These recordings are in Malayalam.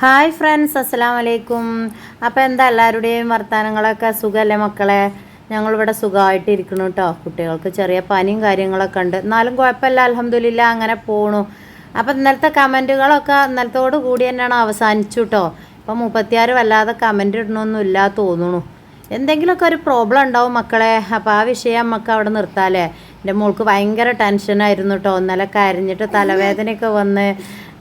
ഹായ് ഫ്രണ്ട്സ്, അസ്സലാമു അലൈക്കും. അപ്പോൾ എന്താ എല്ലാവരുടെയും വർത്തമാനങ്ങളൊക്കെ സുഖമല്ലേ മക്കളെ? ഞങ്ങളിവിടെ സുഖമായിട്ടിരിക്കണം കേട്ടോ. കുട്ടികൾക്ക് ചെറിയ പനിയും കാര്യങ്ങളൊക്കെ ഉണ്ട്, എന്നാലും കുഴപ്പമില്ല, അൽഹംദുലില്ലാ അങ്ങനെ പോണു. അപ്പോൾ ഇന്നലത്തെ കമൻറ്റുകളൊക്കെ ഇന്നലത്തോട് കൂടി തന്നെയാണ് അവസാനിച്ചു കേട്ടോ. ഇപ്പം 36 വല്ലാതെ കമൻറ്റ് ഇടണമൊന്നുമില്ല തോന്നുന്നു. എന്തെങ്കിലുമൊക്കെ ഒരു പ്രോബ്ലം ഉണ്ടാവും മക്കളെ. അപ്പോൾ ആ വിഷയം നമുക്ക് അവിടെ നിർത്താമല്ലേ. എൻ്റെ മോൾക്ക് ഭയങ്കര ടെൻഷനായിരുന്നു കേട്ടോ. ഇന്നലെ കരഞ്ഞിട്ട് തലവേദനയൊക്കെ വന്ന്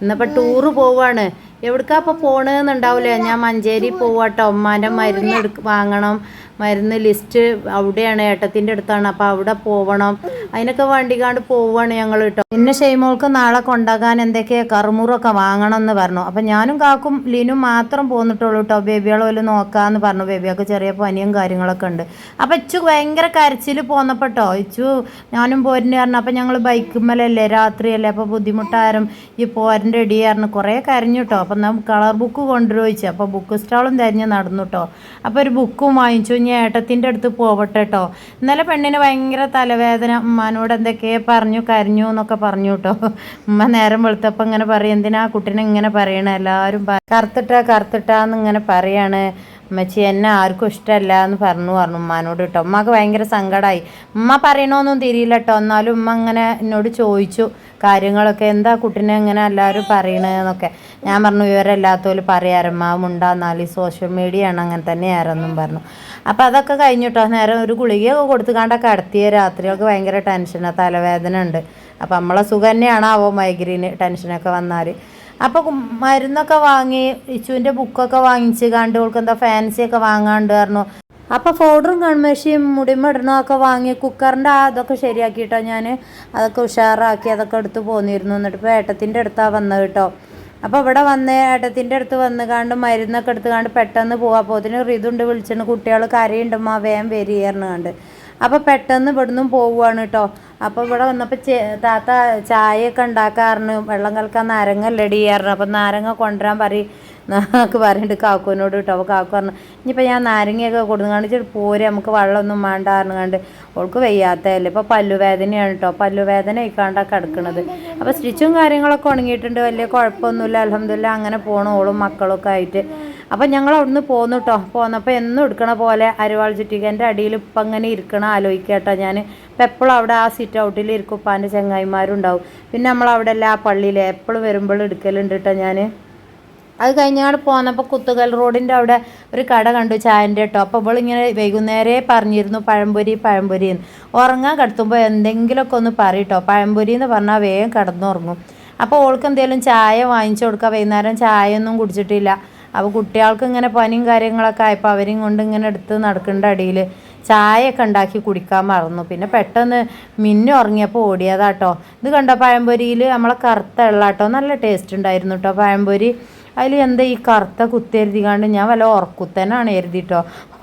ഇന്നിപ്പോൾ ടൂറ് പോവാണ്. എവിടേക്കാ അപ്പോൾ പോകണമെന്നുണ്ടാവില്ലേ? ഞാൻ മഞ്ചേരി പോവാട്ടോ. ഉമ്മാൻ്റെ മരുന്ന് വാങ്ങണം. മരുന്ന് ലിസ്റ്റ് അവിടെയാണ്, ഏട്ടത്തിൻ്റെ അടുത്താണ്. അപ്പോൾ അവിടെ പോവണം. അതിനൊക്കെ വണ്ടിക്കാണ്ട് പോവുകയാണ് ഞങ്ങൾ കേട്ടോ. പിന്നെ ഷെയ്മോൾക്ക് നാളെ കൊണ്ടാകാൻ എന്തൊക്കെയാണ് കറുമുറൊക്കെ വാങ്ങണം എന്ന് പറഞ്ഞു. അപ്പോൾ ഞാനും കാക്കും ലീനും മാത്രം പോന്നിട്ടുള്ളൂ കേട്ടോ. ബേബികളെ വല്ല നോക്കാമെന്ന് പറഞ്ഞു. ബേബിയൊക്കെ ചെറിയ പനിയും കാര്യങ്ങളൊക്കെ ഉണ്ട്. അപ്പോൾ ഇച്ചു ഭയങ്കര കരച്ചിൽ പോന്നപ്പെട്ടോ. ഇച്ചു ഞാനും പോരിന് പറഞ്ഞു. അപ്പോൾ ഞങ്ങൾ ബൈക്കുമ്മലല്ലേ, രാത്രിയല്ലേ, അപ്പോൾ ബുദ്ധിമുട്ടാരും ഈ പോരിൻ്റെ ഇടിയായിരുന്നു. കുറേ കരഞ്ഞു കേട്ടോ. അപ്പം നാം കളർ ബുക്ക് കൊണ്ടുപോയിച്ചു. അപ്പോൾ ബുക്ക് സ്റ്റാളും തിരഞ്ഞ് നടന്നു കേട്ടോ. അപ്പോൾ ഒരു ബുക്കും വാങ്ങിച്ചു. ഇനി ഏട്ടത്തിൻ്റെ അടുത്ത് പോവട്ടെ കേട്ടോ. ഇന്നലെ പെണ്ണിന് ഭയങ്കര തലവേദന, ഉമ്മാനോട് എന്തൊക്കെയോ പറഞ്ഞു, കരഞ്ഞു എന്നൊക്കെ പറഞ്ഞു കേട്ടോ. ഉമ്മ നേരം വെളുത്തപ്പോൾ ഇങ്ങനെ പറയും, എന്തിനാ കുട്ടീനെ ഇങ്ങനെ പറയണേ, എല്ലാവരും കറുത്തിട്ടാന്ന് ഇങ്ങനെ പറയാണ്. ഉമ്മച്ചി എന്നെ ആർക്കും ഇഷ്ടമല്ല എന്ന് പറഞ്ഞു ഉമ്മാനോട് കേട്ടോ. ഉമ്മക്ക് ഭയങ്കര സങ്കടമായി. ഉമ്മ പറയണോന്നും തിരിയില്ല കേട്ടോ. എന്നാലും ഉമ്മ ഇങ്ങനെ എന്നോട് ചോദിച്ചു കാര്യങ്ങളൊക്കെ, എന്താ കുട്ടീനെ ഇങ്ങനെ എല്ലാവരും പറയണതെന്നൊക്കെ. ഞാൻ പറഞ്ഞു, വിവരമില്ലാത്തവര് പറയാറമ്മ ഉണ്ടാന്നാൽ സോഷ്യൽ മീഡിയ ആണ്, അങ്ങനെ തന്നെയാരെന്നും പറഞ്ഞു. അപ്പോൾ അതൊക്കെ കഴിഞ്ഞിട്ടോ. നേരം ഒരു ഗുളികയൊക്കെ കൊടുത്തുകൊണ്ടൊക്കെ കിടത്തിയ. രാത്രിയൊക്കെ ഭയങ്കര ടെൻഷനാണ്, തലവേദന ഉണ്ട്. അപ്പോൾ നമ്മളെ സുഖം തന്നെയാണാവോ മൈഗ്രീന് ടെൻഷനൊക്കെ വന്നാൽ. അപ്പോൾ മരുന്നൊക്കെ വാങ്ങി, ഇച്ചുവിൻ്റെ ബുക്കൊക്കെ വാങ്ങിച്ച് കണ്ട് ഓൾക്ക് എന്താ ഫാൻസിയൊക്കെ വാങ്ങാണ്ട് പറഞ്ഞു. അപ്പോൾ പൗഡറും കൺമേശിയും മുടിമിടണമൊക്കെ വാങ്ങി കുക്കറിൻ്റെ അതൊക്കെ ശരിയാക്കിയിട്ടോ. ഞാൻ അതൊക്കെ ഉഷാറാക്കി അതൊക്കെ എടുത്ത് പോന്നിരുന്നു. എന്നിട്ട് ഇപ്പോൾ ഏട്ടത്തിൻ്റെ അടുത്താണ് വന്നത് കേട്ടോ. അപ്പോൾ ഇവിടെ വന്ന് ഏട്ടത്തിൻ്റെ അടുത്ത് വന്ന് കണ്ട് മരുന്നൊക്കെ എടുത്ത് കണ്ട് പെട്ടെന്ന് പോവാം. അപ്പോൾ അതിന് റിതുണ്ട് വിളിച്ചിട്ട്, കുട്ടികൾ കരയുണ്ടമ്മ വേഗം വരികയായിരുന്നു കണ്ട്. അപ്പോൾ പെട്ടെന്ന് ഇവിടുന്നും പോവുകയാണ് കേട്ടോ. അപ്പോൾ ഇവിടെ വന്നപ്പോൾ താത്ത ചായയൊക്കെ ഉണ്ടാക്കാറുണ്ട്. വെള്ളം കലക്കാൻ നാരങ്ങല്ലടി ചെയ്യാറുണ്ട്. അപ്പോൾ നാരങ്ങ കൊണ്ടുവരാൻ എന്നൊക്കെ പറയുന്നുണ്ട് കാക്കുവിനോട് കേട്ടോ. അപ്പോൾ കാക്കു പറഞ്ഞു, ഇനിയിപ്പോൾ ഞാൻ നാരങ്ങയൊക്കെ കൊടുത്തു കാണിച്ചിട്ട് പോരെ, നമുക്ക് വെള്ളമൊന്നും വേണ്ട പറഞ്ഞു കണ്ട്. അവൾക്ക് വയ്യാത്തതല്ലേ. ഇപ്പോൾ പല്ലുവേദനയാണ് കേട്ടോ. പല്ലുവേദന ആയിക്കാണ്ടൊക്കെ കിടക്കണത്. അപ്പോൾ സ്റ്റിച്ചും കാര്യങ്ങളൊക്കെ ഉണങ്ങിയിട്ടുണ്ട്, വലിയ കുഴപ്പമൊന്നുമില്ല, അൽഹംദുലില്ലാ അങ്ങനെ പോകണം ഓളും മക്കളൊക്കെ ആയിട്ട്. അപ്പം ഞങ്ങൾ അവിടുന്ന് പോന്നു കേട്ടോ. പോന്നപ്പോൾ എന്നും എടുക്കണ പോലെ അരിവാൾ ചുറ്റികൻ്റെ അടിയിൽ ഇപ്പം അങ്ങനെ ഇരിക്കണം ആലോചിക്കട്ടോ. ഞാൻ ഇപ്പം എപ്പോഴും അവിടെ ആ സിറ്റ് ഔട്ടിൽ ഇരിക്കും. ഉപ്പാൻ്റെ ചങ്ങായിമാരും ഉണ്ടാവും. പിന്നെ നമ്മളവിടെ എല്ലാ പള്ളിയിൽ എപ്പോഴും വരുമ്പോൾ എടുക്കലുണ്ട് കേട്ടോ ഞാൻ. അത് കഴിഞ്ഞാൽ പോന്നപ്പോൾ കുത്തുകൽ റോഡിൻ്റെ അവിടെ ഒരു കട കണ്ടു ചായൻ്റെ കേട്ടോ. അപ്പോൾ ഇവളിങ്ങനെ വൈകുന്നേരേ പറഞ്ഞിരുന്നു പഴംപൊരി എന്ന്. ഉറങ്ങാൻ കിടത്തുമ്പോൾ എന്തെങ്കിലുമൊക്കെ ഒന്ന് പറയട്ടോ. പഴംപൊരി എന്ന് പറഞ്ഞാൽ വേഗം കിടന്നുറങ്ങും. അപ്പോൾ ഓൾക്ക് എന്തെങ്കിലും ചായ വാങ്ങിച്ചു കൊടുക്കുക. വൈകുന്നേരം ചായയൊന്നും കുടിച്ചിട്ടില്ല. അപ്പോൾ കുട്ടികൾക്ക് ഇങ്ങനെ പനിയും കാര്യങ്ങളൊക്കെ ആയപ്പോൾ അവരെയും കൊണ്ട് ഇങ്ങനെ എടുത്ത് നടക്കേണ്ട അടിയിൽ ചായയൊക്കെ ഉണ്ടാക്കി കുടിക്കാൻ മറന്നു. പിന്നെ പെട്ടെന്ന് മിന്നു ഉറങ്ങിയപ്പോൾ ഓടിയതാട്ടോ. ഇത് കണ്ടോ, പഴംപൊരിയിൽ നമ്മളെ കറുത്ത എള്ള കേട്ടോ. നല്ല ടേസ്റ്റ് ഉണ്ടായിരുന്നു കേട്ടോ പഴംപൊരി. അതിൽ എന്താ ഈ കറുത്ത കുത്തെഴുതിക്കാണ്ട് ഞാൻ വല്ല ഉറക്കുത്തനാണ് എഴുതിട്ടോ.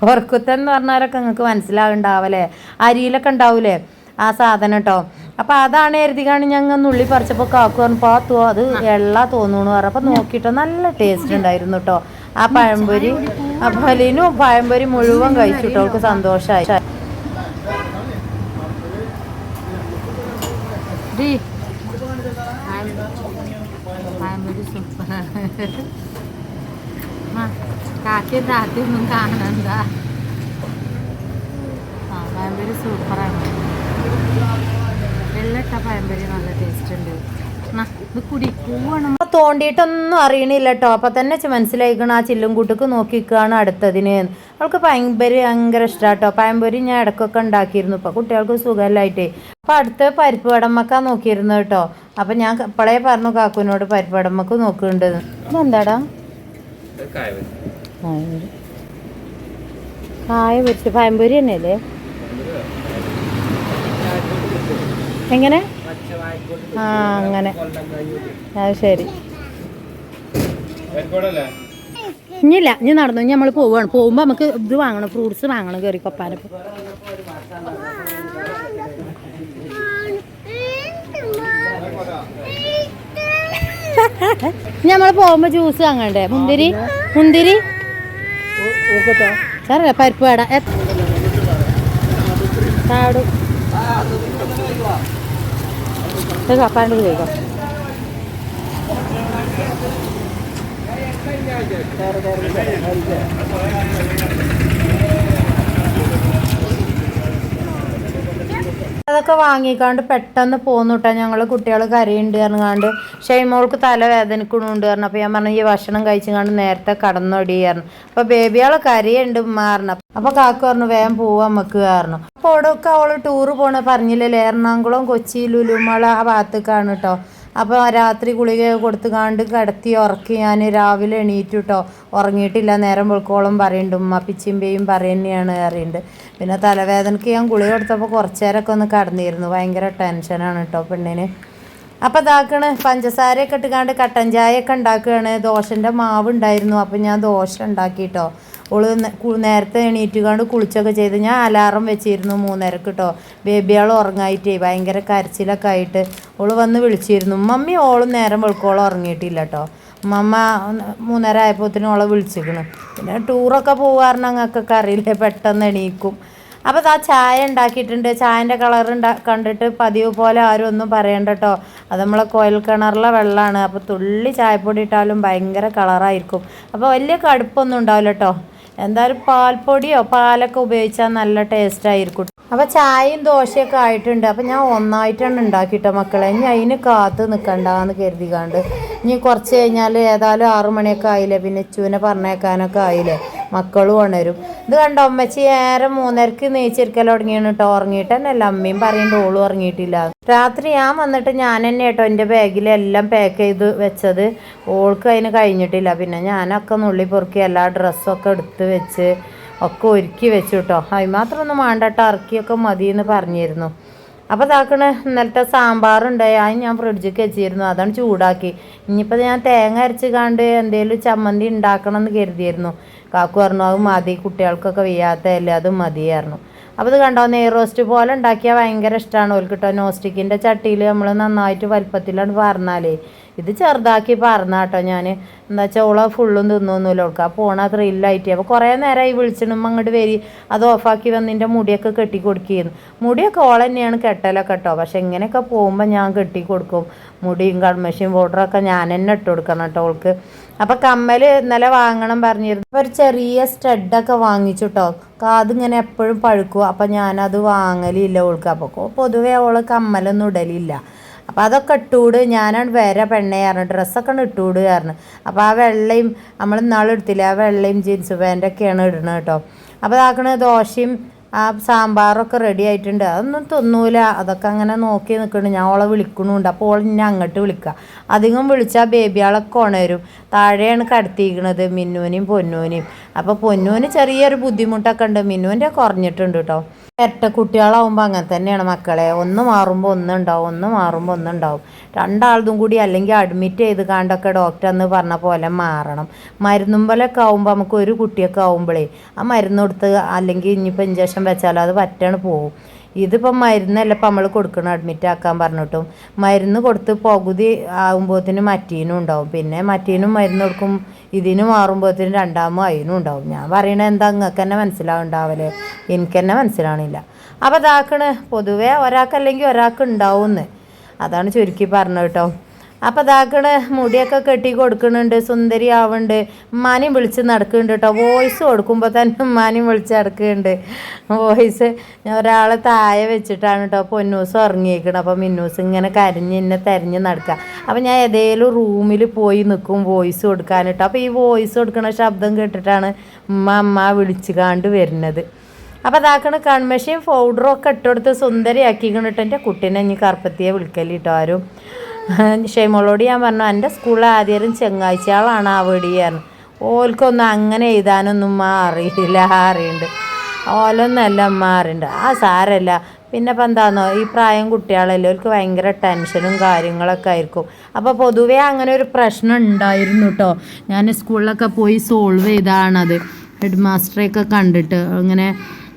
ഉറക്കുത്തൻ എന്ന് പറഞ്ഞാലൊക്കെ നിങ്ങൾക്ക് മനസ്സിലാവുണ്ടാവല്ലേ, അരിയിലൊക്കെ ഉണ്ടാവൂലേ ആ സാധനം കേട്ടോ. അപ്പോൾ അതാണ് എഴുതിക്കാണ്ട് ഞങ്ങൾ നുള്ളി പറിച്ചപ്പോൾ കാക്കു പറഞ്ഞപ്പോൾ അത് എള്ള തോന്നുന്നു പറഞ്ഞു. അപ്പോൾ നോക്കിയിട്ടോ നല്ല ടേസ്റ്റ് ഉണ്ടായിരുന്നു കേട്ടോ ആ പഴംപൊരി. അപ്പോൾ അലീനു പഴംപൊരി മുഴുവൻ കഴിച്ചു കേട്ടോ. അവൾക്ക് സന്തോഷമായി. കാക്കിൻ്റെ ആദ്യമൊന്നും കാണണ്ട. പഴംപൊരി സൂപ്പറാണ്. വെള്ളട്ട പഴംപൊരി നല്ല ടേസ്റ്റ് ഉണ്ട്. ഇത് കുടിക്കുവാണ്. തോണ്ടിയിട്ടൊന്നും അറിയണില്ല കേട്ടോ. അപ്പം തന്നെ മനസ്സിലായിക്കണം ആ ചില്ലും കൂട്ടക്ക് നോക്കിക്കുകയാണ് അടുത്തതിന്. അവൾക്ക് ഭയങ്കര ഇഷ്ടമാണ് കേട്ടോ പഴംപൊരി. ഞാൻ ഇടയ്ക്കൊക്കെ ഉണ്ടാക്കിയിരുന്നു. ഇപ്പം കുട്ടികൾക്ക് സുഖമല്ലായിട്ടേ. അപ്പം അടുത്ത് പരിപ്പ് വടമ്മക്ക നോക്കിയിരുന്നു കേട്ടോ. അപ്പം ഞാൻ ഇപ്പോഴേ പറഞ്ഞു കാക്കുവിനോട് പരിപ്പ് വടമ്മക്ക് നോക്കുന്നുണ്ട്. ഇതെന്താടാ? കായ പൊരിച്ച് പഴംപൊരി തന്നെയല്ലേ? എങ്ങനെ? ആ അങ്ങനെ, അത് ശരി. ഇനിയില്ല, ഇനി നടന്നു. ഇനി നമ്മൾ പോവുകയാണ്. പോകുമ്പോൾ നമുക്ക് ഇത് വാങ്ങണം, ഫ്രൂട്ട്സ് വാങ്ങണം. കയറി കൊപ്പാനപ്പം നമ്മൾ പോകുമ്പോൾ ജ്യൂസ് വാങ്ങണ്ടേ? മുന്തിരി സാറല്ലേ പരിപ്പ് വേട ചാടും കപ്പാണ്ട് കഴിക്കാം. അതൊക്കെ വാങ്ങിക്കാണ്ട് പെട്ടെന്ന് പോന്നു കേട്ടോ. ഞങ്ങൾ കുട്ടികൾ കരയുണ്ട് പറഞ്ഞാണ്ട് ഷെയ്മോൾക്ക് തലവേദനക്കണുണ്ട് പറഞ്ഞു. അപ്പോൾ ഞാൻ പറഞ്ഞു ഈ ഭക്ഷണം കഴിച്ചുകൊണ്ട് നേരത്തെ കടന്നൊടി പറഞ്ഞു. അപ്പോൾ ബേബിയാൾ കരയുണ്ട് മാറണം. അപ്പോൾ കാക്ക പറഞ്ഞു വേഗം പോവാൻ നമുക്ക് കാരണം. അപ്പോൾ അവിടെയൊക്കെ അവൾ ടൂറ് പോകണ പറഞ്ഞില്ലല്ലേ, എറണാകുളം, കൊച്ചി, ലുലുമല ആ ഭാഗത്തേക്കാണ് കേട്ടോ. അപ്പോൾ രാത്രി ഗുളിക കൊടുത്തുകാണ്ട് കിടത്തി ഉറക്കി ഞാൻ രാവിലെ എണീറ്റു കേട്ടോ. ഉറങ്ങിയിട്ടില്ല, നേരം വെളുക്കോളം പറയുന്നുണ്ട്, ഉമ്മ പിച്ചിമ്പയും പറയുന്നതാണ് പറയുന്നുണ്ട്. പിന്നെ തലവേദനയ്ക്ക് ഞാൻ ഗുളിക കൊടുത്തപ്പോൾ കുറച്ച് നേരമൊക്കെ ഒന്ന് കടന്നിരുന്നു. ഭയങ്കര ടെൻഷനാണ് കേട്ടോ പെണ്ണിന്. അപ്പോൾ ഇതാക്കണ് പഞ്ചസാരയൊക്കെ ഇട്ടുകാണ്ട് കട്ടൻ ചായയൊക്കെ ഉണ്ടാക്കുകയാണ്. ദോശൻ്റെ മാവ് ഉണ്ടായിരുന്നു, അപ്പോൾ ഞാൻ ദോശ ഉണ്ടാക്കി കേട്ടോ. ഓള് നേരത്തെ എണീറ്റുകാണ്ട് കുളിച്ചൊക്കെ ചെയ്ത് ഞാൻ അലാറം വെച്ചിരുന്നു 3:30 കേട്ടോ. ബേബിയാൾ ഉറങ്ങായിട്ടേ ഭയങ്കര കരച്ചിലൊക്കെ ആയിട്ട് ഓള് വന്ന് വിളിച്ചിരുന്നു. മമ്മി ഓളും നേരം വെളുക്കോളം ഉറങ്ങിയിട്ടില്ല കേട്ടോ. മമ്മ 3:30 ആയപ്പോഴത്തേനും ഓളെ വിളിച്ചിരിക്കണം. പിന്നെ ടൂറൊക്കെ പോകാറുണ്ട്, ഞങ്ങൾക്കൊക്കെ അറിയില്ലേ, പെട്ടെന്ന് എണീക്കും. അപ്പോൾ ആ ചായ ഉണ്ടാക്കിയിട്ടുണ്ട്. ചായൻ്റെ കളർ കണ്ടിട്ട് പതിവ് പോലെ ആരും ഒന്നും പറയണ്ട കേട്ടോ. അത് നമ്മളെ കോയൽ കിണറിലെ വെള്ളമാണ്. അപ്പോൾ തുള്ളി ചായപ്പൊടി ഇട്ടാലും ഭയങ്കര കളറായിരിക്കും. അപ്പോൾ വലിയ കടുപ്പൊന്നും ഉണ്ടാവില്ല കേട്ടോ. എന്തായാലും പാൽപ്പൊടിയോ പാലൊക്കെ ഉപയോഗിച്ചാൽ നല്ല ടേസ്റ്റായിരിക്കും. അപ്പോൾ ചായയും ദോശയൊക്കെ ആയിട്ടുണ്ട്. അപ്പോൾ ഞാൻ ഒന്നായിട്ടാണ് ഉണ്ടാക്കിയിട്ടോ മക്കളെ. ഇനി അതിന് കാത്ത് നിൽക്കണ്ടെന്ന് കരുതിക്കാണ്ട് ഇനി കുറച്ച് കഴിഞ്ഞാൽ ഏതായാലും 6 മണിയൊക്കെ ആയില്ലേ, പിന്നെ ചൂനെ പറഞ്ഞേക്കാനൊക്കെ ആയില്ലേ, മക്കളും ഉണരും. ഇത് കണ്ടോ അമ്മച്ചി ഏറെ 3:30 നെയ്ച്ചിരിക്കൽ തുടങ്ങിയാണ് കേട്ടോ. ഉറങ്ങിയിട്ട് തന്നെ അല്ല, അമ്മയും പറയുന്നുണ്ട് ഓളും ഉറങ്ങിയിട്ടില്ല. രാത്രി ഞാൻ വന്നിട്ട് ഞാൻ തന്നെ കേട്ടോ എൻ്റെ ബാഗിലെല്ലാം പാക്ക് ചെയ്ത് വെച്ചത്. ഓൾക്ക് അതിന് കഴിഞ്ഞിട്ടില്ല. പിന്നെ ഞാനൊക്കെ നുള്ളി പൊറുക്കി എല്ലാ ഡ്രസ്സൊക്കെ എടുത്ത് വെച്ച് ഒക്കെ ഒരുക്കി വെച്ചു കേട്ടോ. അതിന് മാത്രമൊന്നും വേണ്ട കേട്ടോ, ഇറക്കിയൊക്കെ മതിയെന്ന് പറഞ്ഞിരുന്നു. അപ്പോൾ ഇതാക്കണ ഇന്നലത്തെ സാമ്പാറുണ്ടായി, അത് ഞാൻ ഫ്രിഡ്ജിക്ക് വെച്ചിരുന്നു. അതാണ് ചൂടാക്കി. ഇനിയിപ്പോൾ ഞാൻ തേങ്ങ അരച്ച് കണ്ട് എന്തെങ്കിലും ചമ്മന്തി ഉണ്ടാക്കണം എന്ന് കരുതിയിരുന്നു. കാക്കു പറഞ്ഞു അത് മതി, കുട്ടികൾക്കൊക്കെ വയ്യാത്തതല്ലേ, അത് മതിയായിരുന്നു. അപ്പോൾ ഇത് കണ്ടോ, നെയ് റോസ്റ്റ് പോലെ ഉണ്ടാക്കിയാൽ ഭയങ്കര ഇഷ്ടമാണ് ഓൾക്ക് കേട്ടോ. നോൺ സ്റ്റിക്കിൻ്റെ ചട്ടിയിൽ നമ്മൾ നന്നായിട്ട് വലുപ്പത്തിലാണ് പറഞ്ഞാലേ, ഇത് ചെറുതാക്കി പറഞ്ഞ കേട്ടോ ഞാൻ. എന്താ വെച്ചാൽ ഓളെ ഫുള്ളും തിന്നൊന്നുമില്ല, ഓൾക്ക് ആ പോണ ത്രില്ലായിട്ട്. അപ്പോൾ കുറേ നേരമായി വിളിച്ചിടും അങ്ങോട്ട് വരി, അത് ഓഫാക്കി വന്നിൻ്റെ മുടിയൊക്കെ കെട്ടി കൊടുക്കുകയായിരുന്നു. മുടിയൊക്കെ ഓൾ തന്നെയാണ് കെട്ടലൊക്കെ കേട്ടോ. പക്ഷെ ഇങ്ങനെയൊക്കെ പോകുമ്പോൾ ഞാൻ കെട്ടി കൊടുക്കും. മുടിയും കൺമഷിയും പൗഡറൊക്കെ ഞാൻ തന്നെ ഇട്ട് കൊടുക്കണം കേട്ടോ ഓൾക്ക്. അപ്പോൾ കമ്മൽ ഇന്നലെ വാങ്ങണം പറഞ്ഞിരുന്നു. അപ്പോൾ ഒരു ചെറിയ സ്റ്റഡൊക്കെ വാങ്ങിച്ചു കേട്ടോ. കാതിങ്ങനെ എപ്പോഴും പഴുക്കും. അപ്പോൾ ഞാനത് വാങ്ങലില്ല ഓൾക്ക്. അപ്പോൾ പൊതുവേ ഓള് കമ്മലൊന്നും ഇടലില്ല. അപ്പോൾ അതൊക്കെ ഇട്ടുകൂട്, ഞാനാണ് വരെ പെണ്ണയായിരുന്നു, ഡ്രസ്സൊക്കെ ഇട്ടുകൂട് കാരണം. അപ്പോൾ ആ വെള്ളയും നമ്മൾ ഇന്നാളും എടുത്തില്ല, ആ വെള്ളയും ജീൻസ് പാൻറ്റൊക്കെയാണ് ഇടുന്നത് കേട്ടോ. അപ്പോൾ അതാക്കണ ദോശയും ആ സാമ്പാറൊക്കെ റെഡി ആയിട്ടുണ്ട്. അതൊന്നും തിന്നൂല, അതൊക്കെ അങ്ങനെ നോക്കി നിൽക്കുന്നുണ്ട്. ഞാൻ ഓളെ വിളിക്കണുണ്ട്. അപ്പോൾ ഓൾ ഇന്നെ അങ്ങോട്ട് വിളിക്കുക. അധികം വിളിച്ചാൽ ബേബിയാളൊക്കെ ഉണരും. താഴെയാണ് കടത്തിയിരിക്കണത് മിന്നുവിനെയും പൊന്നൂനെയും. അപ്പോൾ പൊന്നൂന് ചെറിയൊരു ബുദ്ധിമുട്ടൊക്കെ ഉണ്ട്, മിന്നുവിൻ്റെ കുറഞ്ഞിട്ടുണ്ട് കേട്ടോ. ഇരട്ട കുട്ടികളാവുമ്പോൾ അങ്ങനെ തന്നെയാണ് മക്കളെ, ഒന്ന് മാറുമ്പോൾ ഒന്നുണ്ടാവും, ഒന്ന് മാറുമ്പോൾ ഒന്നുണ്ടാവും. രണ്ടാളതും കൂടി അല്ലെങ്കിൽ അഡ്മിറ്റ് ചെയ്ത് കാണ്ടൊക്കെ ഡോക്ടർ എന്ന് പറഞ്ഞ പോലെ മാറണം. മരുന്നുമ്പോലൊക്കെ ആവുമ്പോൾ നമുക്ക് ഒരു കുട്ടിയൊക്കെ ആവുമ്പോഴേ ആ മരുന്ന് കൊടുത്ത് അല്ലെങ്കിൽ ഇനിയിപ്പോൾ ഇഞ്ചക്ഷൻ വെച്ചാലോ അത് പറ്റാണ് പോകും. ഇതിപ്പം മരുന്നല്ല ഇപ്പം നമ്മൾ കൊടുക്കണം, അഡ്മിറ്റ് ആക്കാൻ പറഞ്ഞിട്ടും മരുന്ന് കൊടുത്ത് പകുതി ആകുമ്പോഴത്തേനും മറ്റീനും ഉണ്ടാവും. പിന്നെ മറ്റീനും മരുന്ന് കൊടുക്കും, ഇതിന് മാറുമ്പോഴത്തേനും രണ്ടാമതും അതിനും ഉണ്ടാവും. ഞാൻ പറയണത് എന്താ നിങ്ങൾക്ക് തന്നെ മനസ്സിലാവുണ്ടാവല്ലേ, എനിക്ക് തന്നെ മനസ്സിലാവണില്ല. അപ്പോൾ ഇതാക്കണ് പൊതുവേ ഒരാൾക്കല്ലെങ്കിൽ ഒരാൾക്ക് ഉണ്ടാവുമെന്ന്, അതാണ് ചുരുക്കി പറഞ്ഞത് കേട്ടോ. അപ്പോൾ ഇതാക്കണ് മുടിയൊക്കെ കെട്ടി കൊടുക്കുന്നുണ്ട്, സുന്ദരി ആവുന്നുണ്ട്. ഉമ്മാനെയും വിളിച്ച് നടക്കുന്നുണ്ട് കേട്ടോ. വോയിസ് കൊടുക്കുമ്പോൾ തന്നെ ഉമ്മാനെയും വിളിച്ച് നടക്കുന്നുണ്ട്. വോയിസ് ഒരാളെ താഴെ വെച്ചിട്ടാണ് കേട്ടോ പൊന്നൂസ് ഉറങ്ങിയേക്കണം. അപ്പോൾ മിന്നൂസ് ഇങ്ങനെ കരഞ്ഞ് എന്നെ തെരഞ്ഞ് നടക്കുക. അപ്പോൾ ഞാൻ ഏതെങ്കിലും റൂമിൽ പോയി നിൽക്കും വോയിസ് കൊടുക്കാൻ കേട്ടോ. അപ്പോൾ ഈ വോയിസ് കൊടുക്കുന്ന ശബ്ദം കേട്ടിട്ടാണ് ഉമ്മ വിളിച്ച് കാണ്ട് വരുന്നത്. അപ്പോൾ അതാക്കണ കൺമഷിയും പൗഡറും ഒക്കെ ഇട്ടുകൊടുത്ത് സുന്ദരിയാക്കിക്കണം കേട്ടോ. എൻ്റെ കുട്ടീനെ ഇനി കറുപ്പത്തിയെ വിളിക്കല് കേട്ടോ ആരും. ഷെയ്മോളോട് ഞാൻ പറഞ്ഞു എൻ്റെ സ്കൂളിൽ ആദ്യം ചെങ്ങാഴ്ചകളാണ് ആ വെടിയായിരുന്നു. ഓൽക്കൊന്നും അങ്ങനെ എഴുതാനൊന്നും അറിയില്ല, അറിയുന്നുണ്ട്. ഓലൊന്നല്ല അമ്മ അറിയുന്നുണ്ട്. ആ സാരല്ല. പിന്നെ ഇപ്പം എന്താണെന്നോ, ഈ പ്രായം കുട്ടികളല്ലേ, ഓൽക്ക് ഭയങ്കര ടെൻഷനും കാര്യങ്ങളൊക്കെ ആയിരിക്കും. അപ്പോൾ പൊതുവേ അങ്ങനെ ഒരു പ്രശ്നം ഉണ്ടായിരുന്നു കേട്ടോ. ഞാൻ സ്കൂളിലൊക്കെ പോയി സോൾവ് ചെയ്താണത്. ഹെഡ് മാസ്റ്ററെയൊക്കെ കണ്ടിട്ട് ഇങ്ങനെ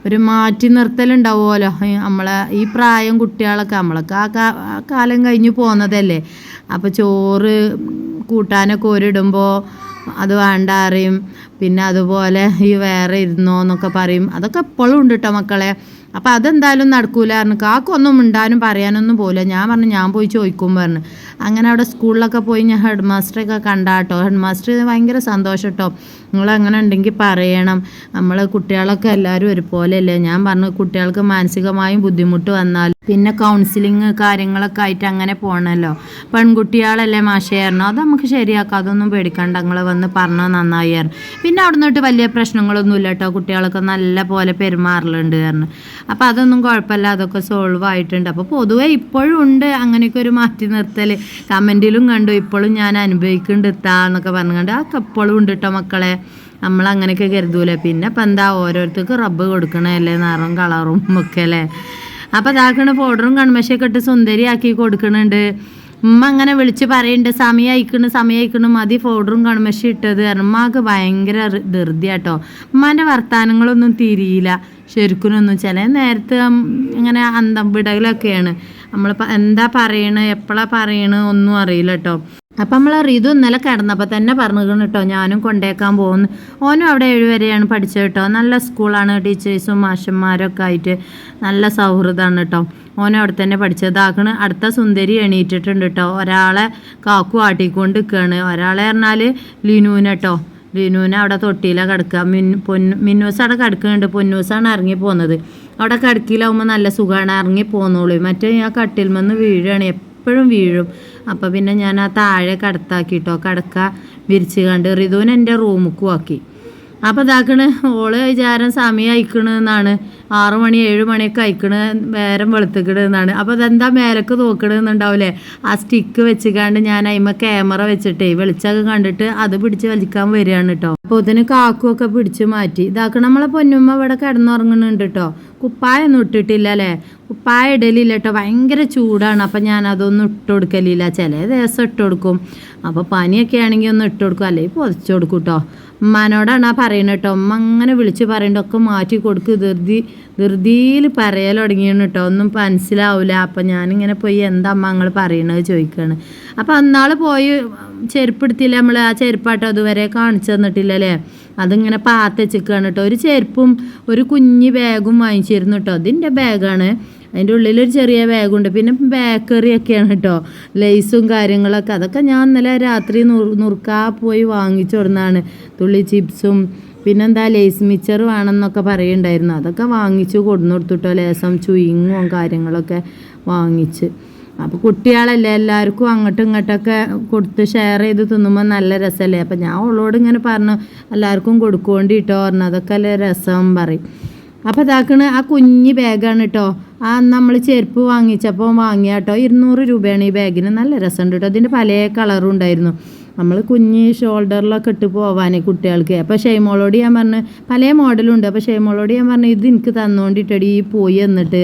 ഒരു മാറ്റി നിർത്തലുണ്ടാവുമല്ലോ. നമ്മളെ ഈ പ്രായം കുട്ടികളൊക്കെ നമ്മളൊക്കെ ആ കാലം കഴിഞ്ഞ് പോകുന്നതല്ലേ. അപ്പോൾ ചോറ് കൂട്ടാനൊക്കെ ഒരിടുമ്പോൾ അത് വേണ്ട അറിയും. പിന്നെ അതുപോലെ ഈ വേറെ ഇരുന്നോ എന്നൊക്കെ പറയും. അതൊക്കെ എപ്പോഴും ഉണ്ട് കേട്ടോ മക്കളെ. അപ്പം അതെന്തായാലും നടക്കൂല പറഞ്ഞു. കാക്കൊന്നും മിണ്ടാനും പറയാനൊന്നും പോയില്ല. ഞാൻ പറഞ്ഞു ഞാൻ പോയി ചോദിക്കും പറഞ്ഞു. അങ്ങനെ അവിടെ സ്കൂളിലൊക്കെ പോയി ഞാൻ ഹെഡ് മാസ്റ്ററൊക്കെ കണ്ടാട്ടോ. ഹെഡ് മാസ്റ്റർ ഭയങ്കര സന്തോഷം കേട്ടോ. നിങ്ങളങ്ങനെ ഉണ്ടെങ്കിൽ പറയണം, നമ്മൾ കുട്ടികളൊക്കെ എല്ലാവരും ഒരുപോലെയല്ലേ. ഞാൻ പറഞ്ഞു കുട്ടികൾക്ക് മാനസികമായും ബുദ്ധിമുട്ട് വന്നാൽ പിന്നെ കൗൺസിലിങ് കാര്യങ്ങളൊക്കെ ആയിട്ട് അങ്ങനെ പോകണമല്ലോ. പെൺകുട്ടികളല്ലേ മാഷയായിരുന്നു, അത് നമുക്ക് ശരിയാക്കാം, അതൊന്നും പേടിക്കണ്ട, നിങ്ങൾ വന്ന് പറഞ്ഞാൽ നന്നായിരുന്നു. പിന്നെ അവിടെ നിന്നിട്ട് വലിയ പ്രശ്നങ്ങളൊന്നും ഇല്ല കേട്ടോ, കുട്ടികളൊക്കെ നല്ല പോലെ പെരുമാറലുണ്ട് പറഞ്ഞു. അപ്പോൾ അതൊന്നും കുഴപ്പമില്ല, അതൊക്കെ സോൾവ് ആയിട്ടുണ്ട്. അപ്പോൾ പൊതുവേ ഇപ്പോഴും ഉണ്ട് അങ്ങനെയൊക്കെ ഒരു മാറ്റി നിർത്തൽ. കമൻറ്റിലും കണ്ടു ഇപ്പോഴും ഞാൻ അനുഭവിക്കുന്നുണ്ട് എന്നൊക്കെ പറഞ്ഞുകൊണ്ട് അതൊക്കെ എപ്പോഴും ഉണ്ട് കേട്ടോ മക്കളെ. നമ്മളങ്ങനെയൊക്കെ കരുതൂലേ. പിന്നെ ഇപ്പം എന്താ ഓരോരുത്തർക്ക് റബ്ബ് കൊടുക്കണല്ലേ, നിറം കളറും ഒക്കെ അല്ലേ. അപ്പോൾ അതാക്കണ പൗഡറും കൺമശയൊക്കെ ഇട്ട് സുന്ദരിയാക്കി കൊടുക്കണുണ്ട്. ഉമ്മ അങ്ങനെ വിളിച്ച് പറയുന്നുണ്ട് സമയമായിക്കണ് മതി പൗഡറും കൺമശി ഇട്ടത്. ഉമ്മാക്ക് ഭയങ്കര ധൃതിയാട്ടോ. ഉമ്മാൻ്റെ വർത്തമാനങ്ങളൊന്നും തിരിയില്ല ശരിക്കുനൊന്നും. ചില നേരത്തെ ഇങ്ങനെ അന്തം വിടലൊക്കെയാണ്. നമ്മളിപ്പോൾ എന്താ പറയണത് എപ്പോഴാണ് പറയണത് ഒന്നും അറിയില്ല കേട്ടോ. അപ്പം നമ്മൾ റിതു ഇന്നലെ കിടന്നപ്പോൾ തന്നെ പറഞ്ഞിരിക്കണം കേട്ടോ ഞാനും കൊണ്ടേക്കാൻ പോകുന്നു. ഓനും അവിടെ 7 വരെയാണ് പഠിച്ചത് കേട്ടോ. നല്ല സ്കൂളാണ്, ടീച്ചേഴ്സും മാഷന്മാരൊക്കെ ആയിട്ട് നല്ല സൗഹൃദമാണ് കേട്ടോ. ഓനും അവിടെ തന്നെ പഠിച്ചതാക്കണ്. അടുത്ത സുന്ദരി എണീറ്റിട്ടുണ്ട് കേട്ടോ. ഒരാളെ കാക്കു ആട്ടിക്കൊണ്ട് നിൽക്കുകയാണ്. ഒരാളെ പറഞ്ഞാൽ ലിനൂന കേട്ടോ. ലിനൂന അവിടെ തൊട്ടിയിലാണ് കിടക്കുക. മിന്നൂസ് അവിടെ കിടക്കുന്നുണ്ട്. പൊന്നൂസാണ് ഇറങ്ങി പോകുന്നത്. അവിടെ കിടക്കിയിലാവുമ്പോൾ നല്ല സുഖമാണ്, ഇറങ്ങി പോന്നോളൂ. മറ്റേ ഞാൻ കട്ടിൽമെന്ന് വീഴുകയാണ്, എപ്പോഴും വീഴും. അപ്പോൾ പിന്നെ ഞാൻ ആ താഴെ കിടത്താക്കിട്ടോ, കിടക്ക വിരിച്ച് കണ്ട് റിതുവിന് എൻ്റെ റൂമുക്കും ആക്കി. അപ്പോൾ ഇതാക്കണ് ഓള് വിചാരം സമയം അയക്കണെന്നാണ്. 6 മണി 7 മണിയൊക്കെ അയക്കണ്, നേരം വെളുത്തിക്കണെന്നാണ്. അപ്പോൾ അതെന്താ മേലക്ക് നോക്കണമെന്നുണ്ടാവില്ലേ. ആ സ്റ്റിക്ക് വെച്ചുകാണ്ട് ഞാൻ അതിന്മേൽ ക്യാമറ വെച്ചിട്ടേ വെളിച്ചമൊക്കെ കണ്ടിട്ട് അത് പിടിച്ച് വലിക്കാൻ വരികയാണ് കേട്ടോ. അപ്പോൾ ഇതിന് കാക്കുമൊക്കെ പിടിച്ച് മാറ്റി. ഇതാക്കണം നമ്മളെ പൊന്നുമ്മ ഇവിടെ കിടന്നുറങ്ങുന്നുണ്ട് കേട്ടോ. കുപ്പായൊന്നും ഇട്ടിട്ടില്ല അല്ലേ, കുപ്പായ ഇടലില്ല കേട്ടോ. ഭയങ്കര ചൂടാണ്. അപ്പം ഞാനതൊന്നും ഇട്ട് കൊടുക്കലില്ല, ചില ദിവസം ഇട്ട് കൊടുക്കും. അപ്പോൾ പനിയൊക്കെ ആണെങ്കിൽ ഒന്ന് ഇട്ട് കൊടുക്കും, അല്ലെങ്കിൽ പൊതിച്ച് കൊടുക്കും കേട്ടോ. ഉമ്മാനോടാണ് ആ പറയുന്നത് കേട്ടോ. ഉമ്മ അങ്ങനെ വിളിച്ച് പറയണ്ടൊക്കെ മാറ്റി കൊടുക്ക്, ധൃതിയിൽ പറയൽ തുടങ്ങിയാണ് കേട്ടോ. ഒന്നും മനസ്സിലാവില്ല. അപ്പം ഞാനിങ്ങനെ പോയി എന്താ അമ്മ നിങ്ങൾ പറയണത് ചോദിക്കുകയാണ്. അപ്പം അന്നാൾ പോയി ചെരുപ്പ് എടുത്തില്ല നമ്മൾ, ആ ചെരുപ്പാട്ടോ അതുവരെ കാണിച്ചു തന്നിട്ടില്ലല്ലേ. അതിങ്ങനെ പാത്ത് വെച്ചിരിക്കുകയാണ് കേട്ടോ. ഒരു ചെരുപ്പും ഒരു കുഞ്ഞ് ബാഗും വാങ്ങിച്ചിരുന്നു കേട്ടോ. അതിൻ്റെ ബാഗാണ്, അതിൻ്റെ ഉള്ളിലൊരു ചെറിയ ബാഗുണ്ട്. പിന്നെ ബേക്കറിയൊക്കെയാണ് കേട്ടോ, ലേസും കാര്യങ്ങളൊക്കെ. അതൊക്കെ ഞാൻ ഇന്നലെ രാത്രി നുറുക്കാ പോയി വാങ്ങിച്ചു കൊടുന്നതാണ്. തുള്ളി ചിപ്സും പിന്നെന്താ ലേസ് മിച്ചർ വേണമെന്നൊക്കെ പറയുന്നുണ്ടായിരുന്നു. അതൊക്കെ വാങ്ങിച്ചു കൊടുന്നു കൊടുത്തിട്ടോ. ലേസം ചുയിങ്ങും കാര്യങ്ങളൊക്കെ വാങ്ങിച്ച്. അപ്പോൾ കുട്ടികളല്ലേ, എല്ലാവർക്കും അങ്ങോട്ടും ഇങ്ങോട്ടൊക്കെ കൊടുത്ത് ഷെയർ ചെയ്ത് തിന്നുമ്പോൾ നല്ല രസമല്ലേ. അപ്പം ഞാൻ അവളോട് ഇങ്ങനെ പറഞ്ഞു എല്ലാവർക്കും കൊടുക്കൊണ്ടിട്ടോ പറഞ്ഞു. അതൊക്കെ അല്ലേ രസം പറയും. അപ്പോൾ ഇതാക്കണ് ആ കുഞ്ഞ് ബാഗാണ് കേട്ടോ. ആ നമ്മൾ ചെരുപ്പ് വാങ്ങിച്ചപ്പോൾ വാങ്ങിയ കേട്ടോ. 200 രൂപയാണ് ഈ ബാഗിന്. നല്ല രസമുണ്ട് കേട്ടോ. അതിൻ്റെ പല കളറും ഉണ്ടായിരുന്നു. നമ്മൾ കുഞ്ഞ് ഷോൾഡറിലൊക്കെ ഇട്ട് പോവാനേ കുട്ടികൾക്ക്. അപ്പോൾ ഷെയ്മോളോട് ഞാൻ പറഞ്ഞു പല മോഡലുണ്ട്. അപ്പോൾ ഷെയ്മോളോട് ഞാൻ പറഞ്ഞു ഇത് എനിക്ക് തന്നുകൊണ്ടിട്ടടി പോയി എന്നിട്ട്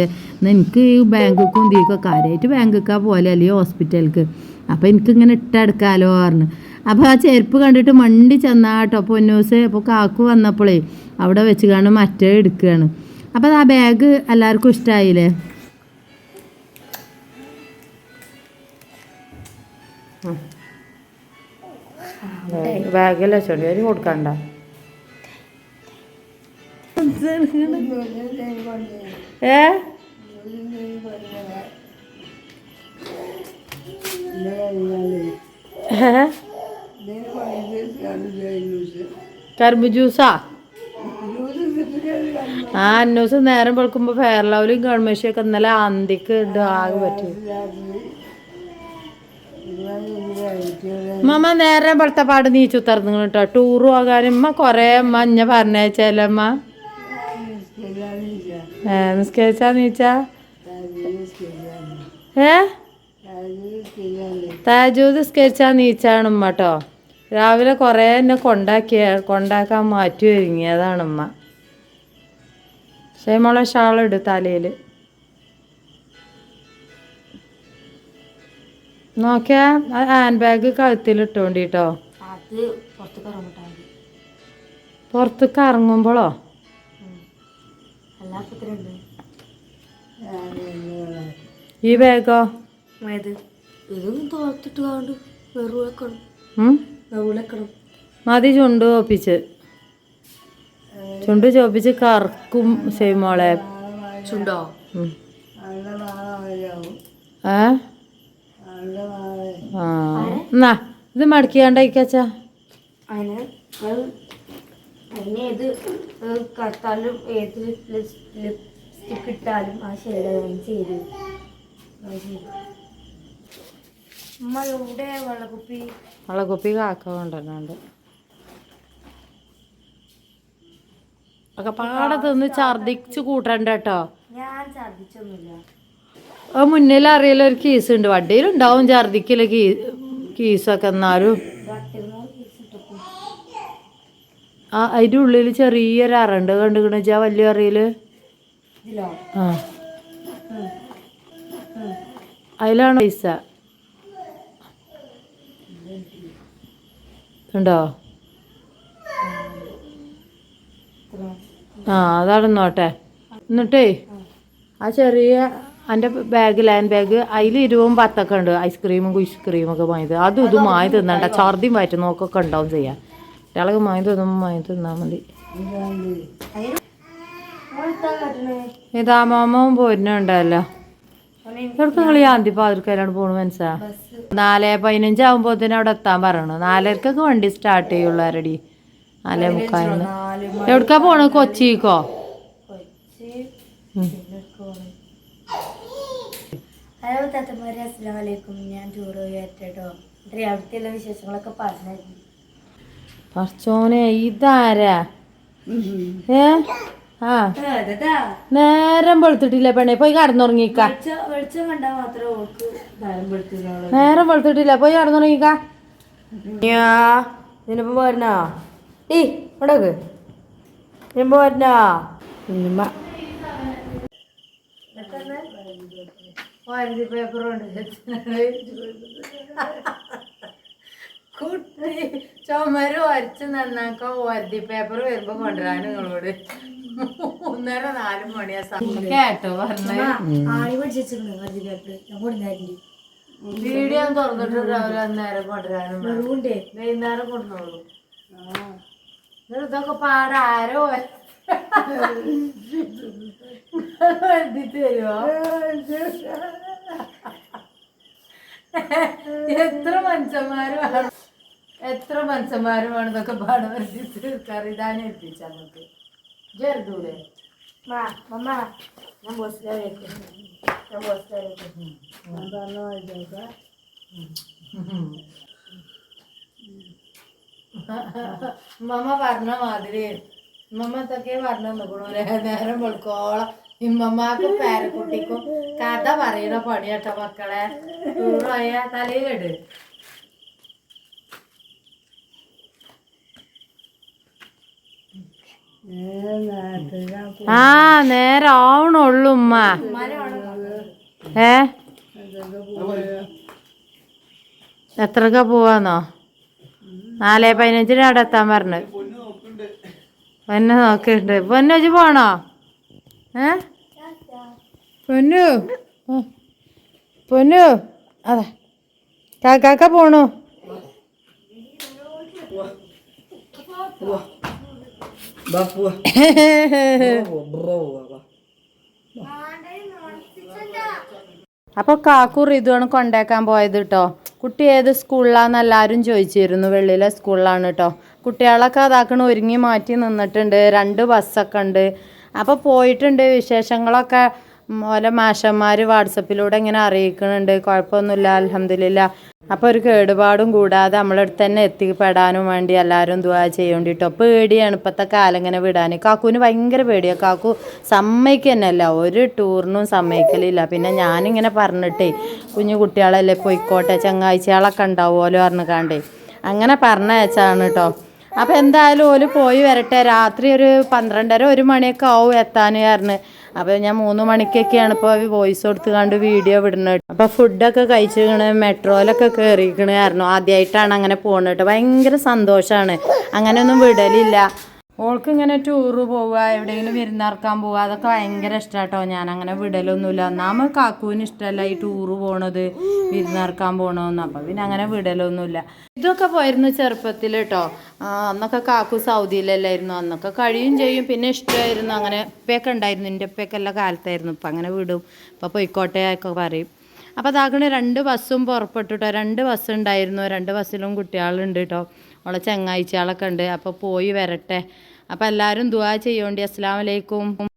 എനിക്ക് ഈ ബാങ്കുക്കും ഇതിക്കൊക്കെ കാര്യമായിട്ട് ബാങ്കൊക്കെ പോലെ അല്ലെങ്കിൽ ഹോസ്പിറ്റലിലേക്ക്. അപ്പോൾ എനിക്കിങ്ങനെ ഇട്ടെടുക്കാമല്ലോ പറഞ്ഞു. അപ്പോൾ ആ ചെരുപ്പ് കണ്ടിട്ട് മണ്ടി ചെന്നാട്ടോ പൊന്നൂസ്. അപ്പോൾ കാക്കു വന്നപ്പോഴേ അവിടെ വെച്ച് കാണും മറ്റേ എടുക്കുകയാണ്. അപ്പോൾ ആ ബാഗ് എല്ലാവർക്കും ഇഷ്ടമായില്ലേ. ബാഗല്ല ചെടി അരി കൊടുക്കണ്ട. കർബ് ജ്യൂസാ? ആ അന്നൂസ് നേരം വെളുക്കുമ്പോൾ ഫെയർ ലവ്ലിയും ഗവൺമെൻറ്റൊക്കെ ഇന്നലെ അന്തിക്ക് ആകെ പറ്റും. മമ്മ നേരെ വെളുത്തപ്പാട് നീച്ചു തറന്നു കേട്ടോ. ടൂർ പോകാനും ഉമ്മ കുറേ മഞ്ഞ പറഞ്ഞേച്ചല്ലമ്മ. നിസ്കരിച്ചാ നീച്ചാ താജൂദ് നിസ്കരിച്ചാ നീച്ചാണ് ഉമ്മ കേട്ടോ. രാവിലെ കുറേ എന്നെ കൊണ്ടാക്കാൻ മാറ്റി ഒരുങ്ങിയതാണ് ഉമ്മ. ഷെയ്മോളെ ഷാളിട് തലയിൽ നോക്കിയാ. Hand bag കഴുത്തിലിട്ടോണ്ടിട്ടോ. പുറത്തേക്ക് ഇറങ്ങുമ്പോഴോ? ഈ ബാഗോ? മതി ചുണ്ട് ചോപ്പിച്ച് കറക്കും ഷെയ്മോളെ. എന്നാ ഇത് മടക്കിയാണ്ടായിക്കാച്ചാ ഏത് കത്താലും ഏത് ലിപ്സ്റ്റിക് ഇട്ടാലും ആ ഷെയ്ഡ് ചെയ്ത് നമ്മളുടെ വെള്ളക്കുപ്പി കാക്ക കൊണ്ടുവരുന്നുണ്ട് ഒക്കെ പാടെ തിന്ന് ഛർദിച്ച് കൂട്ടണ്ട കേട്ടോ. ഞാൻ ഛർദിച്ചൊന്നുമില്ല. ആ മുന്നിൽ അറിയില്ല ഒരു കീസ് ഉണ്ട്, വണ്ടിയിലുണ്ടാവും ഛർദിക്കില്ല കീസൊക്കെ. എന്നാലും ആ അതിൻ്റെ ഉള്ളിൽ ചെറിയൊരു അറണ്ട് കണ്ടുകണിച്ചാ വലിയ അറിയില്. ആ അതിലാണ് പൈസ ഉണ്ടോ? ആ അതടന്നോട്ടെ. എന്നിട്ടേ ആ ചെറിയ എൻ്റെ ബാഗ് ലാൻഡ് ബാഗ് അതിൽ 20 10 ഉണ്ട്. ഐസ്ക്രീമും കുഷ്ക്രീമൊക്കെ വാങ്ങി അതും ഇതും വാങ്ങി തിന്നണ്ട, ഛർദിയും വയറ്റും നോക്കൊക്കെ ഉണ്ടാവും ചെയ്യാം. കുട്ടികളൊക്കെ വാങ്ങി തിന്നാൽ മതി. ഇതാമാവും പോരുന്നുണ്ടല്ലോ. എവിടെ നിങ്ങൾ ഈ ആന്തിപ്പാതിരിക്കാരാണ് പോണു മനസ്സാ? 4:15 ആകുമ്പോഴത്തേനും അവിടെ എത്താൻ പറയണു. 4:30 വണ്ടി സ്റ്റാർട്ട് ചെയ്യുള്ളൂ. ആരടി 4:45. എവിടക്കാ പോണു? കൊച്ചിക്കോ? ഹലോ താത്തമാരെ, അസ്സലാമു അലൈക്കും. ഞാൻ ടൂർ പോയിട്ടോ. അവിടുത്തെ വിശേഷങ്ങളൊക്കെ പറഞ്ഞായിരുന്നു. പറച്ചോനെ ഇതാരാ? ആ നേരം വെളുത്തിട്ടില്ല പെണ്ണെ, പോയി കടന്നുറങ്ങിക്ക. വെളിച്ചം കണ്ടാൽ മാത്രമേ ഓൾക്ക് നേരം വെളുത്തിട്ടുള്ളൂ. നേരം വെളുത്തിട്ടില്ല, പോയി കടന്നുറങ്ങിക്ക. ഇതിനിപ്പോ പോരണോ? ടീ ഇവിടേക്ക് ഇതിനിപ്പോ പോരണോ? കുട്ടി ചുമര് വരച്ച് നന്നാക്കാൻ ഓരതി പേപ്പർ വരുമ്പോ കൊണ്ടുവരാൻ നിങ്ങളോട് 3:30 4 മണിയാ കേട്ടോ പറഞ്ഞ. വീഡിയോ തുറന്നിട്ട് രാവിലെ നേരം കൊണ്ടുവരാനും വൈകുന്നേരം കൊണ്ടുവന്നോളൂ. ഇതൊക്കെ പാടെ ആരോ വരുത്തിട്ട് തരുമോ? എത്ര മനുഷ്യന്മാരും ഇതൊക്കെ പാടം വരുത്തി തീർക്കാറ്. ഇതാണ് ഏൽപ്പിച്ച നമുക്ക് ചെറുതൂടെ. മമ്മ പറഞ്ഞ മാതിരി ഇമ്മമ്മ എന്തൊക്കെ പറഞ്ഞു നിൽക്കണു. നേരം വെളുക്കോളം ഇമ്മമ്മക്കും പേരക്കുട്ടിക്കും കഥ പറയണ പണിയട്ടോ മക്കളെ. ടൂറായ തലയിലിട്. ആ നേരം ആവണുള്ളൂ ഉമ്മ. എത്രക്ക പോവാന്നോ? 4:15 അവിടെ എത്താൻ പറഞ്ഞു. പൊന്നു നോക്കിണ്ട്. പൊന്നു വെച്ച് പോണോ? പൊന്നു പൊന്നു അതെ കാക്ക പോണു. അപ്പൊ കാക്കു റിതുവാണ് കൊണ്ടാക്കാൻ പോയത് കേട്ടോ. കുട്ടി ഏത് സ്കൂളിലാന്ന് എല്ലാവരും ചോദിച്ചിരുന്നു. വെള്ളിയിലെ സ്കൂളിലാണ് കേട്ടോ. കുട്ടികളൊക്കെ അതാക്കണ ഒരുങ്ങി മാറ്റി നിന്നിട്ടുണ്ട്. 2 ബസ്സൊക്കെ ഉണ്ട്. അപ്പോൾ പോയിട്ടുണ്ട്. വിശേഷങ്ങളൊക്കെ ഓലെ മാഷന്മാർ വാട്സപ്പിലൂടെ ഇങ്ങനെ അറിയിക്കുന്നുണ്ട്. കുഴപ്പമൊന്നുമില്ല, അൽഹംദുലില്ലാ. അപ്പോൾ ഒരു കേടുപാടും കൂടാതെ നമ്മളടുത്ത് തന്നെ എത്തിപ്പെടാനും വേണ്ടി എല്ലാവരും ദുആ ചെയ്യേണ്ടിട്ടോ. പേടിയാണ് ഇപ്പോഴത്തെ കാലം ഇങ്ങനെ വിടാൻ. കാക്കുവിന് ഭയങ്കര പേടിയാണ്. കാക്കു സമ്മതിക്കുന്നല്ല, ഒരു ടൂറിനും സമ്മതിക്കലില്ല. പിന്നെ ഞാനിങ്ങനെ പറഞ്ഞിട്ടേ കുഞ്ഞു കുട്ടികളല്ലേ പോയിക്കോട്ടെ, ചങ്ങാഴ്ചകളൊക്കെ ഉണ്ടാവുമല്ലോ പറഞ്ഞിക്കാണ്ടേ അങ്ങനെ പറഞ്ഞയച്ചാണ് കേട്ടോ. അപ്പോൾ എന്തായാലും ഓല് പോയി വരട്ടെ. രാത്രി ഒരു 12:30 1 മണിയൊക്കെ ആവും എത്താൻ പറഞ്ഞ്. അപ്പോൾ ഞാൻ 3 മണിക്കൊക്കെയാണ് ഇപ്പോൾ വോയിസ് കൊടുത്ത് കണ്ട് വീഡിയോ വിടുന്നത്. അപ്പോൾ ഫുഡൊക്കെ കഴിച്ചിരിക്കണ്, മെട്രോയിലൊക്കെ കയറിയിരിക്കണ കാരണം ആദ്യമായിട്ടാണ് അങ്ങനെ പോകുന്നത് കേട്ടോ. ഭയങ്കര സന്തോഷമാണ്. അങ്ങനെയൊന്നും വിടലില്ല. ഓൾക്ക് ഇങ്ങനെ ടൂറ് പോവുക എവിടെയെങ്കിലും വിരുന്നിറക്കാൻ പോവുക അതൊക്കെ ഭയങ്കര ഇഷ്ടാട്ടോ. ഞാൻ അങ്ങനെ വിടലൊന്നുമില്ല. ഒന്നാമത് കാക്കുവിന് ഇഷ്ടമല്ല ഈ ടൂറ് പോണത്, വിരുന്നിറക്കാൻ പോകണമെന്ന്. അപ്പം പിന്നെ അങ്ങനെ വിടലൊന്നുമില്ല. ഇതൊക്കെ പോയിരുന്നു ചെറുപ്പത്തിൽ കേട്ടോ. അന്നൊക്കെ കാക്കു സൗദിയിലല്ലായിരുന്നു. അന്നൊക്കെ കഴിയും ചെയ്യും. പിന്നെ ഇഷ്ടമായിരുന്നു. അങ്ങനെ ഉപ്പയൊക്കെ ഉണ്ടായിരുന്നു. എൻ്റെ ഉപ്പയൊക്കെ എല്ലാ കാലത്തായിരുന്നു. ഇപ്പം അങ്ങനെ വിടും. ഇപ്പം പൊയ്ക്കോട്ടെ ഒക്കെ പറയും. അപ്പോൾ അതാക്കണ 2 ബസ്സും പുറപ്പെട്ടു കേട്ടോ. 2 ബസ് ഉണ്ടായിരുന്നു. 2 ബസ്സിലും കുട്ടികളുണ്ട് കേട്ടോ. അവളെ ചങ്ങാഴ്ചകളൊക്കെ ഉണ്ട്. അപ്പോൾ പോയി വരട്ടെ. അപ്പോൾ എല്ലാവരും ദുആ ചെയ്യോണ്ടി. അസ്സലാമു അലൈക്കും.